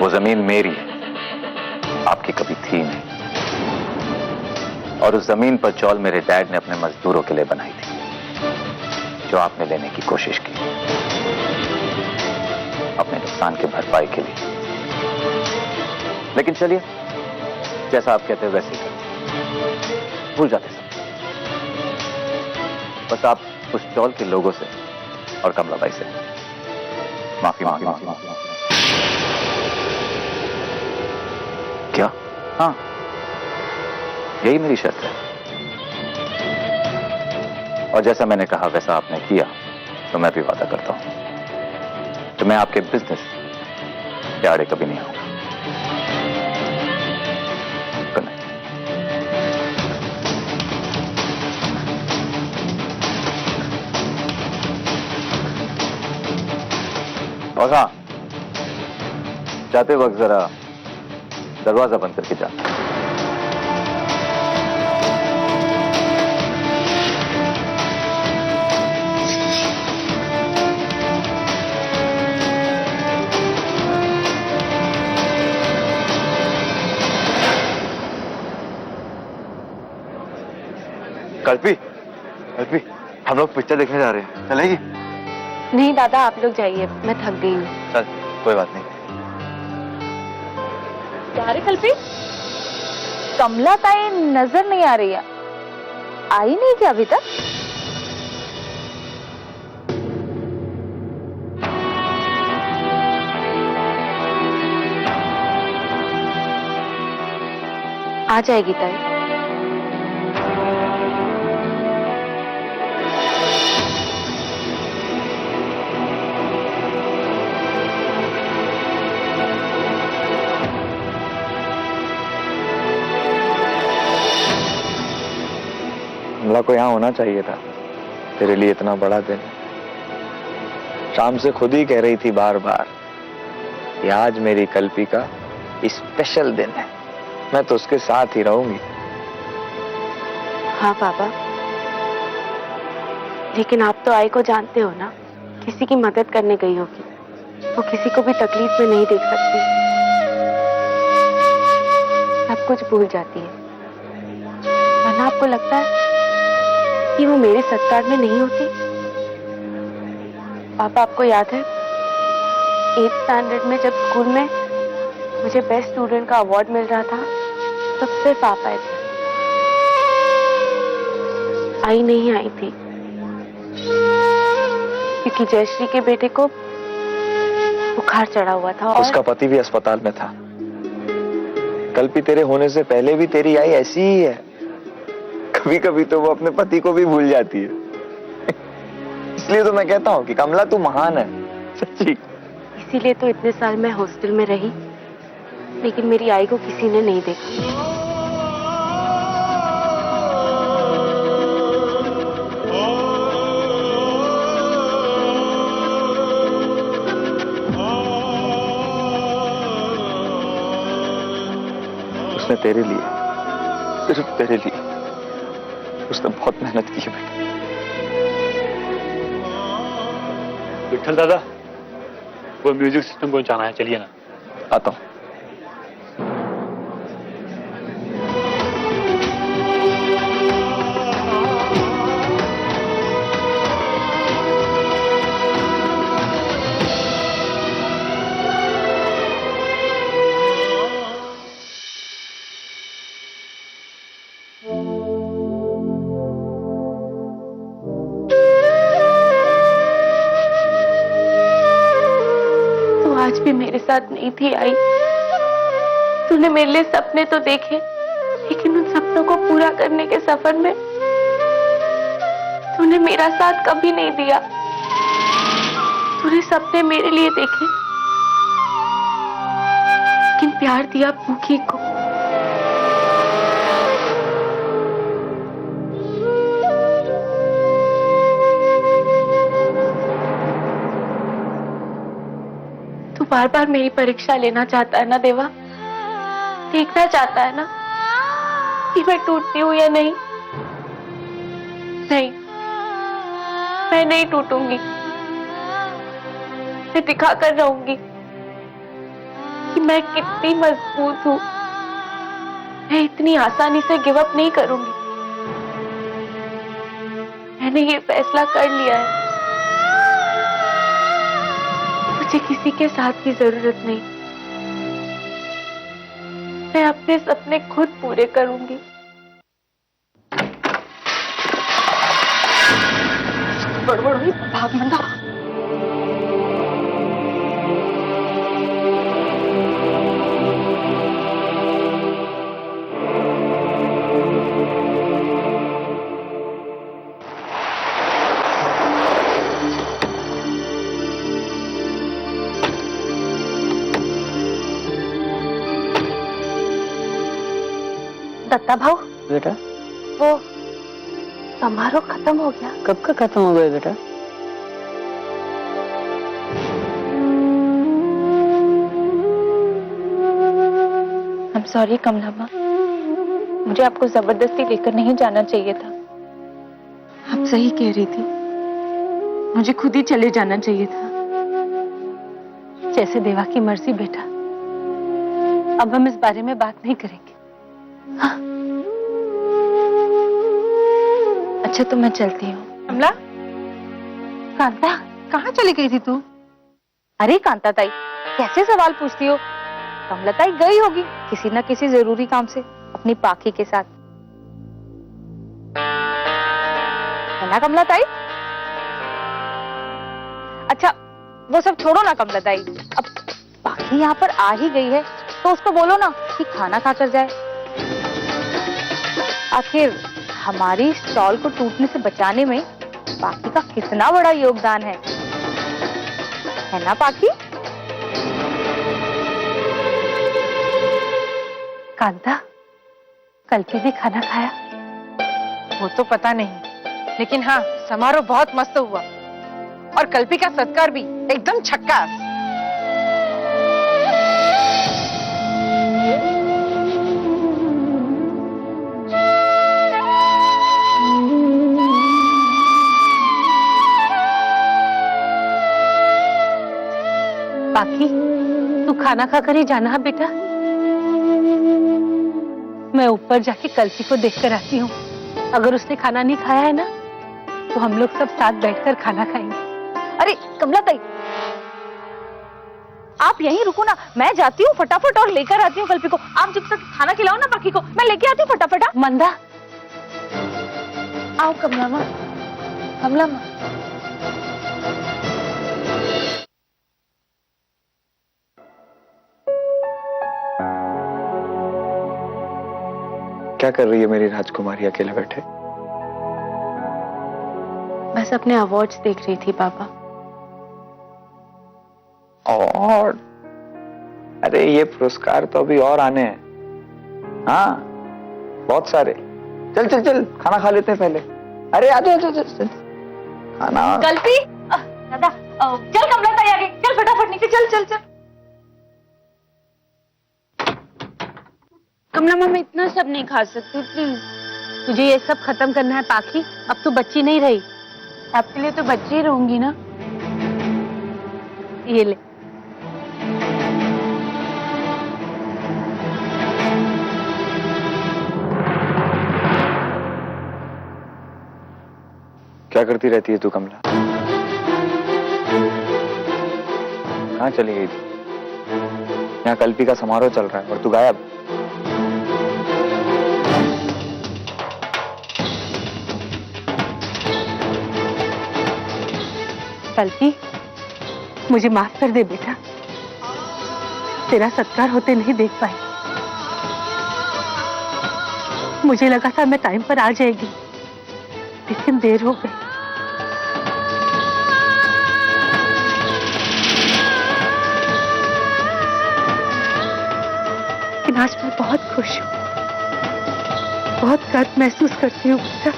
वो जमीन मेरी है, आपकी कभी थी नहीं। और उस जमीन पर चौल मेरे डैड ने अपने मजदूरों के लिए बनाई थी, जो आपने लेने की कोशिश की अपने नुकसान की भरपाई के लिए। लेकिन चलिए, जैसा आप कहते हैं वैसे ही करें। भूल जाते सब। बस आप उस चौल के लोगों से और कमलाबाई से माफी मांगे। क्या? हाँ, यही मेरी शर्त है। और जैसा मैंने कहा वैसा आपने किया तो मैं भी वादा करता हूं तो मैं आपके बिजनेस के आड़े कभी नहीं आऊंगा। Good night. और हाँ, जाते वक्त जरा दरवाजा बंद करके जाना। कल्पी, कल्पी, हम लोग पिक्चर देखने जा रहे हैं, चलेगी? नहीं दादा, आप लोग जाइए, मैं थक गई हूँ। चल, कोई बात नहीं। क्या रे कल्पी? कमला ताई नजर नहीं आ रही है। आई नहीं क्या अभी तक? आ जाएगी ताई। कमला को यहाँ होना चाहिए था, तेरे लिए इतना बड़ा दिन। शाम से खुद ही कह रही थी बार बार कि आज मेरी कल्पी का स्पेशल दिन है, मैं तो उसके साथ ही रहूंगी। हाँ पापा, लेकिन आप तो आई को जानते हो ना, किसी की मदद करने गई होगी, वो किसी को भी तकलीफ में नहीं देख सकती, सब कुछ भूल जाती है। वरना आपको लगता है कि वो मेरे सत्कार में नहीं होती? पापा, आपको याद है 8th स्टैंडर्ड में जब स्कूल में मुझे बेस्ट स्टूडेंट का अवार्ड मिल रहा था, तब सिर्फ आप आए थे, आई नहीं आई थी, क्योंकि जयश्री के बेटे को बुखार चढ़ा हुआ था और उसका पति भी अस्पताल में था। कल्पी तेरे होने से पहले भी तेरी आई ऐसी ही है, कभी कभी तो वो अपने पति को भी भूल जाती है। इसलिए तो मैं कहता हूँ कि कमला तू महान है, सच्ची। इसीलिए तो इतने साल मैं हॉस्टल में रही, लेकिन मेरी आई को किसी ने नहीं देखा। उसने तेरे लिए, सिर्फ तेरे लिए, उसने बहुत मेहनत की है बेटा। विठल दादा, वो म्यूजिक सिस्टम पहुंचाना है, चलिए ना। आता हूँ। आज भी मेरे साथ नहीं थी आई। तूने मेरे लिए सपने तो देखे, लेकिन उन सपनों को पूरा करने के सफर में तूने मेरा साथ कभी नहीं दिया। तूने सपने मेरे लिए देखे, लेकिन प्यार दिया भूखी को। तू बार बार मेरी परीक्षा लेना चाहता है ना देवा? देखना चाहता है ना कि मैं टूटती हूँ या नहीं? नहीं, मैं नहीं टूटूंगी। मैं दिखा कर रहूंगी कि मैं कितनी मजबूत हूँ। मैं इतनी आसानी से गिव अप नहीं करूंगी। मैंने ये फैसला कर लिया है। मुझे किसी के साथ की जरूरत नहीं। मैं अपने सपने खुद पूरे करूंगी। बड़बड़ हुई, भाग मंदा। दत्ता भाऊ, बेटा वो समारोह खत्म हो गया। कब का खत्म हो गया बेटा? I'm sorry कमला माँ, मुझे आपको जबरदस्ती लेकर नहीं जाना चाहिए था। आप सही कह रही थी, मुझे खुद ही चले जाना चाहिए था। जैसे देवा की मर्जी बेटा। अब हम इस बारे में बात नहीं करेंगे। हाँ। अच्छा तो मैं चलती हूँ। कमला, कांता, कहाँ चली गई थी तू? अरे कांता ताई, कैसे सवाल पूछती हो? कमला ताई गई होगी किसी न किसी जरूरी काम से अपनी पाखी के साथ, है ना कमला ताई? अच्छा वो सब छोड़ो ना कमला ताई, अब पाखी यहाँ पर आ ही गई है तो उसको बोलो ना कि खाना खाकर जाए। आखिर हमारी स्टॉल को टूटने से बचाने में पाखी का कितना बड़ा योगदान है ना पाखी? कांता, कल्पी ने खाना खाया? वो तो पता नहीं, लेकिन हाँ समारोह बहुत मस्त हुआ और कल्पी का सत्कार भी एकदम झक्कास। पाखी, तू खाना खाकर ही जाना है बेटा। मैं ऊपर जाके कल्पी को देखकर आती हूँ। अगर उसने खाना नहीं खाया है ना तो हम लोग सब साथ बैठकर खाना खाएंगे। अरे कमला ताई, आप यहीं रुको ना, मैं जाती हूँ फटाफट और लेकर आती हूँ कल्पी को। आप जब तक खाना खिलाओ ना पाखी को, मैं लेके आती हूँ फटाफट। मंदा, आओ कमला माँ, कमला माँ। क्या कर रही है मेरी राजकुमारी अकेले बैठे? बस अपने अवार्ड्स देख रही थी पापा। और अरे ये पुरस्कार तो अभी और आने हैं। हाँ बहुत सारे। चल चल चल खाना खा लेते हैं पहले। अरे आ जाओ चल खाना। कल्पी, दादा चल कमला ताई आ गई, चल फटाफट नीचे चल चल चल। कमला माँ, मैं इतना सब नहीं खा सकती, प्लीज। तुझे ये सब खत्म करना है पाखी, अब तू बच्ची नहीं रही। आपके लिए तो बच्ची ही रहूंगी ना। ये ले। क्या करती रहती है तू कमला? कहाँ चली गई थी? यहाँ कल्पी का समारोह चल रहा है और तू गायब। कल्पी, मुझे माफ कर दे बेटा, तेरा सत्कार होते नहीं देख पाई। मुझे लगा था मैं टाइम पर आ जाएगी, लेकिन देर हो गई। लेकिन आज मैं बहुत खुश हूँ, बहुत गर्व महसूस करती हूँ बेटा।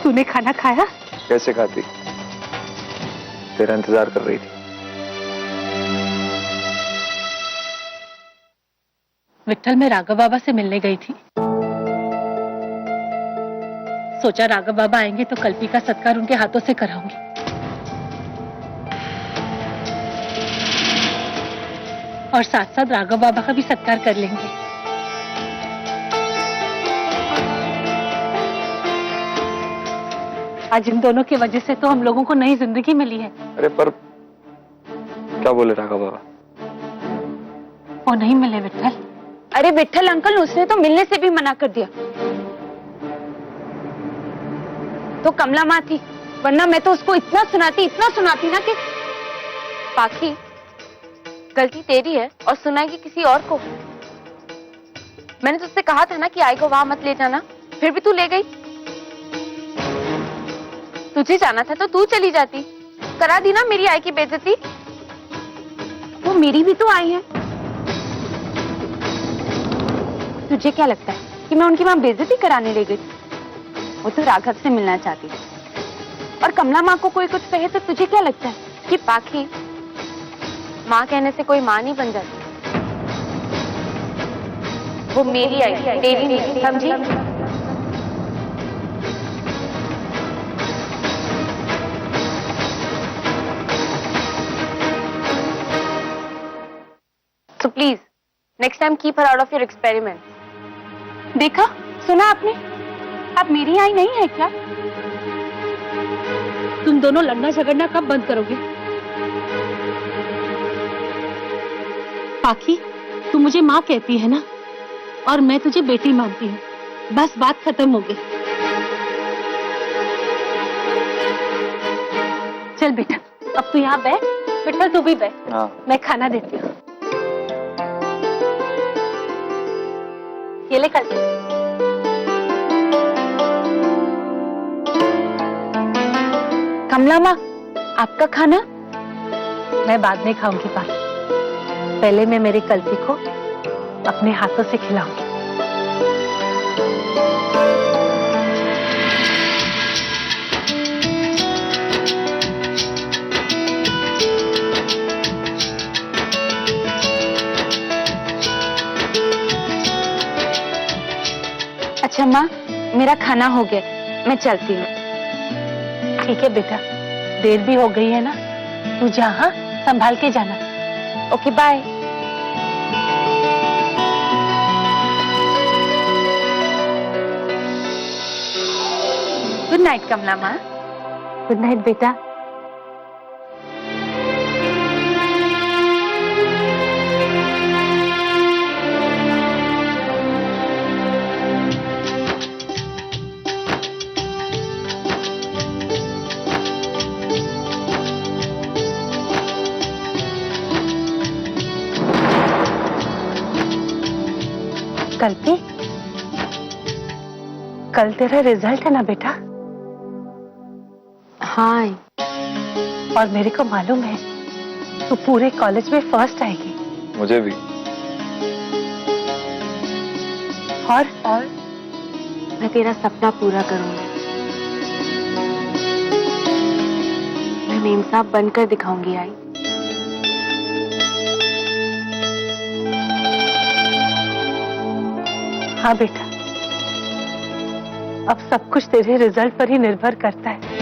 तूने खाना खाया? कैसे खाती? तेरा इंतजार कर रही थी। विट्ठल, मैं राघव बाबा से मिलने गई थी। सोचा राघव बाबा आएंगे तो कल्पी का सत्कार उनके हाथों से कराऊंगी। और साथ साथ राघव बाबा का भी सत्कार कर लेंगे। आज इन दोनों की वजह से तो हम लोगों को नई जिंदगी मिली है। अरे पर क्या बोले राघव बाबा? वो नहीं मिले विट्ठल। अरे विट्ठल अंकल, उसने तो मिलने से भी मना कर दिया। तो कमला माँ थी, वरना मैं तो उसको इतना सुनाती ना कि पाखी गलती तेरी है और सुनाएगी किसी और को। मैंने तुझसे कहा था ना कि आई को वहां मत ले जाना, फिर भी तू ले गई। तुझे जाना था तो तू चली जाती, करा दी ना मेरी आई की बेइज्जती। वो मेरी भी तो आई है। तुझे क्या लगता है कि मैं उनकी वहां बेइज्जती कराने ले गई? वो तो राघव से मिलना चाहती थी। और कमला माँ को कोई कुछ कहे तो तुझे क्या लगता है कि पाखी माँ कहने से कोई माँ नहीं बन जाती? वो मेरी आई, तेरी नहीं, समझी? So please, next time keep her out of your experiments. देखा, सुना आपने? आप मेरी आई नहीं है क्या? तुम दोनों लड़ना झगड़ना कब बंद करोगे? पाखी, तू मुझे माँ कहती है ना, और मैं तुझे बेटी मानती हूँ। बस बात खत्म हो गई। चल बेटा, अब तू यहाँ बैठ। बेटा तू भी बैठ। हाँ। मैं खाना देती हूँ। ये ले कल। कमला माँ, आपका खाना? मैं बाद में खाऊंगी पाखी। पहले मैं मेरी कल्पी को अपने हाथों से खिलाऊंगी। अच्छा माँ, मेरा खाना हो गया, मैं चलती हूँ। ठीक है बेटा, देर भी हो गई है ना, तू जा, हाँ? संभाल के जाना। Okay bye. Good night Kamala माँ। गुड नाइट बेटा। कल्पी, कल तेरा रिजल्ट है ना बेटा? हाँ। और मेरे को मालूम है तू पूरे कॉलेज में फर्स्ट आएगी। मुझे भी। और मैं तेरा सपना पूरा करूंगी। मैं मेम साहब बनकर दिखाऊंगी आई। हाँ बेटा, अब सब कुछ तेरे रिजल्ट पर ही निर्भर करता है।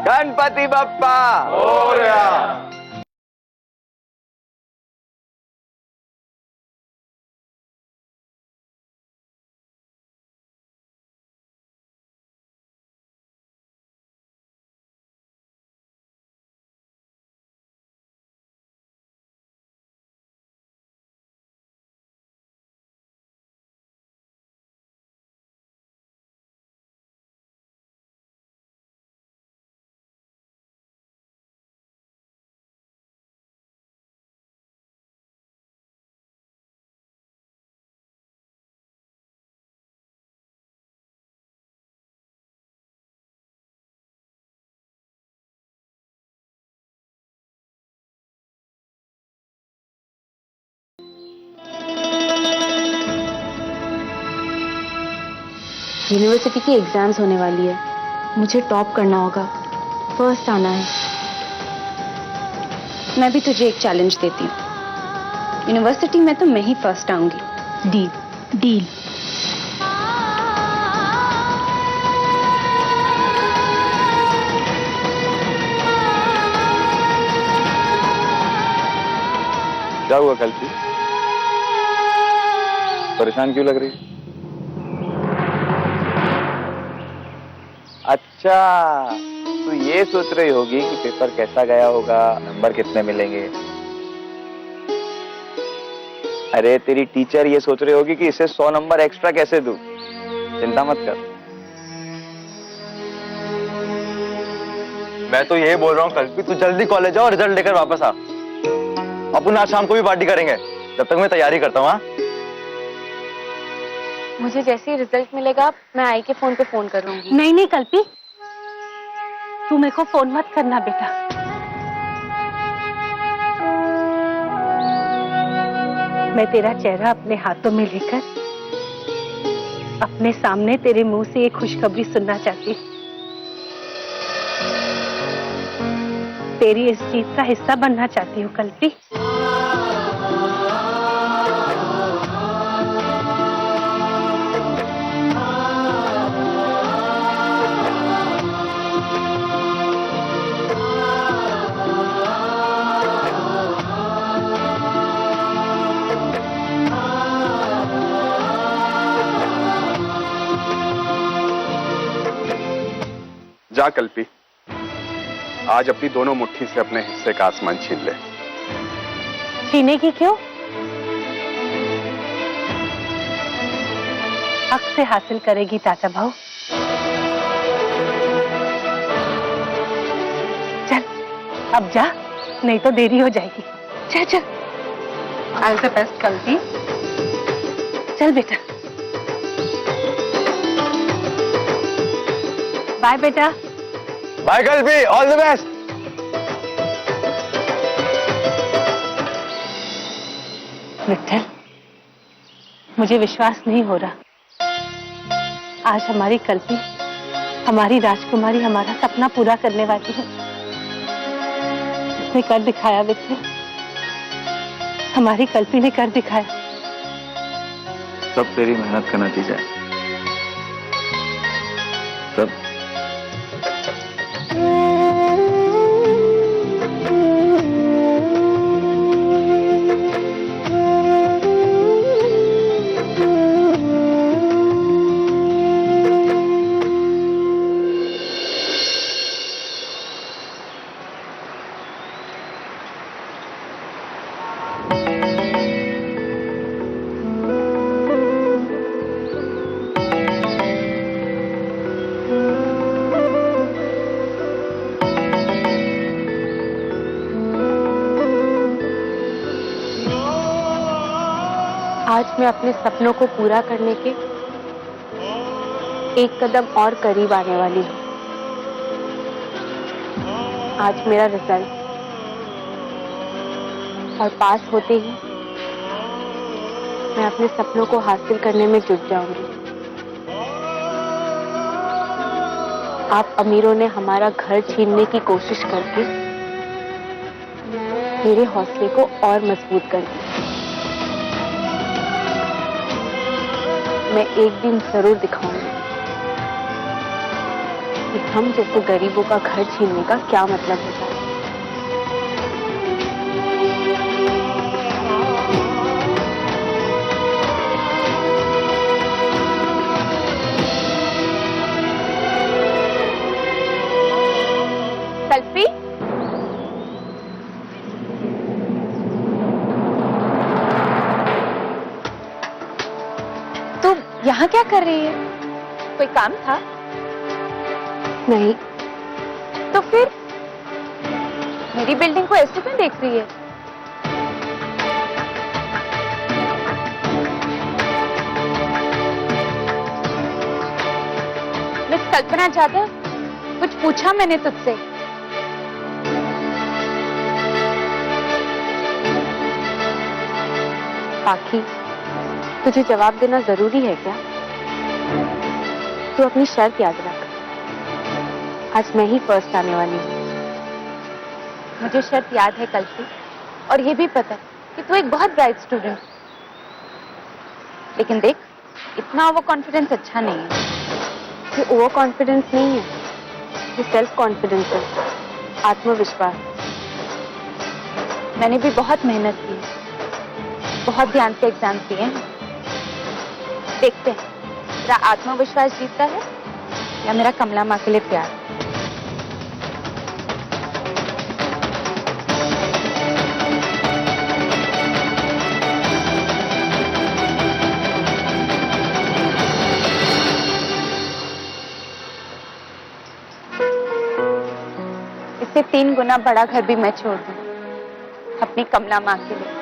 गणपति बप्पा मोरया। यूनिवर्सिटी की एग्जाम्स होने वाली है, मुझे टॉप करना होगा, फर्स्ट आना है। मैं भी तुझे एक चैलेंज देती हूँ, यूनिवर्सिटी में तो मैं ही फर्स्ट आऊंगी। डील? डील। क्या हुआ कल्पी? परेशान क्यों लग रही है? अच्छा, तो ये सोच रही होगी कि पेपर कैसा गया होगा, नंबर कितने मिलेंगे। अरे तेरी टीचर ये सोच रही होगी कि इसे 100 नंबर एक्स्ट्रा कैसे दूं। चिंता मत कर। मैं तो यही बोल रहा हूँ कल्पी, तू जल्दी कॉलेज जा और रिजल्ट लेकर वापस आ। अपन आज शाम को भी पार्टी करेंगे, जब तक मैं तैयारी करता हूँ। मुझे जैसे ही रिजल्ट मिलेगा मैं आई के फोन पे फोन करूंगी। नहीं नहीं कल्पी, तू मेरे को फोन मत करना बेटा। मैं तेरा चेहरा अपने हाथों में लेकर अपने सामने तेरे मुंह से एक खुशखबरी सुनना चाहती हूँ। तेरी इस जीत का हिस्सा बनना चाहती हूँ कल्पी। जा कल्पी, आज अपनी दोनों मुट्ठी से अपने हिस्से का आसमान छीन ले। छीने की क्यों? हक से हासिल करेगी चाचा भाऊ। चल अब जा, नहीं तो देरी हो जाएगी। चल चल। All the best Kalpi. चल बेटा। बाय बेटा। Bye Kalpi, all the best. Vithal, मुझे विश्वास नहीं हो रहा, आज हमारी कल्पी, हमारी राजकुमारी हमारा सपना पूरा करने वाली है। उसने कर दिखाया विठल, हमारी कल्पी ने कर दिखाया। सब तेरी मेहनत का नतीजा है। सब। आज मैं अपने सपनों को पूरा करने के एक कदम और करीब आने वाली हूँ। आज मेरा रिजल्ट, और पास होते ही मैं अपने सपनों को हासिल करने में जुट जाऊंगी। आप अमीरों ने हमारा घर छीनने की कोशिश करके मेरे हौसले को और मजबूत कर दिया। मैं एक दिन जरूर दिखाऊंगी कि हम जैसे गरीबों का घर छीनने का क्या मतलब होता है। कल्पी, तू यहाँ क्या कर रही है? कोई काम था? नहीं। तो फिर मेरी बिल्डिंग को ऐसे क्यों देख रही है? मिस कल्पना जाधव, कुछ पूछा मैंने तुझसे? बाकी तुझे जवाब देना जरूरी है क्या? तू अपनी शर्त याद रख, आज मैं ही फर्स्ट आने वाली हूँ। मुझे शर्त याद है कल से, और ये भी पता है कि तू एक बहुत ब्राइट स्टूडेंट। लेकिन देख, इतना ओवर कॉन्फिडेंस अच्छा नहीं है। ये ओवर कॉन्फिडेंस नहीं है, ये सेल्फ कॉन्फिडेंस है, आत्मविश्वास। मैंने भी बहुत मेहनत की, बहुत ध्यान से एग्जाम दिए हैं। देखते हैं मेरा आत्मविश्वास जीतता है या मेरा कमला माँ के लिए प्यार। इससे 3 गुना बड़ा घर भी मैं छोड़ दूं अपनी कमला माँ के लिए।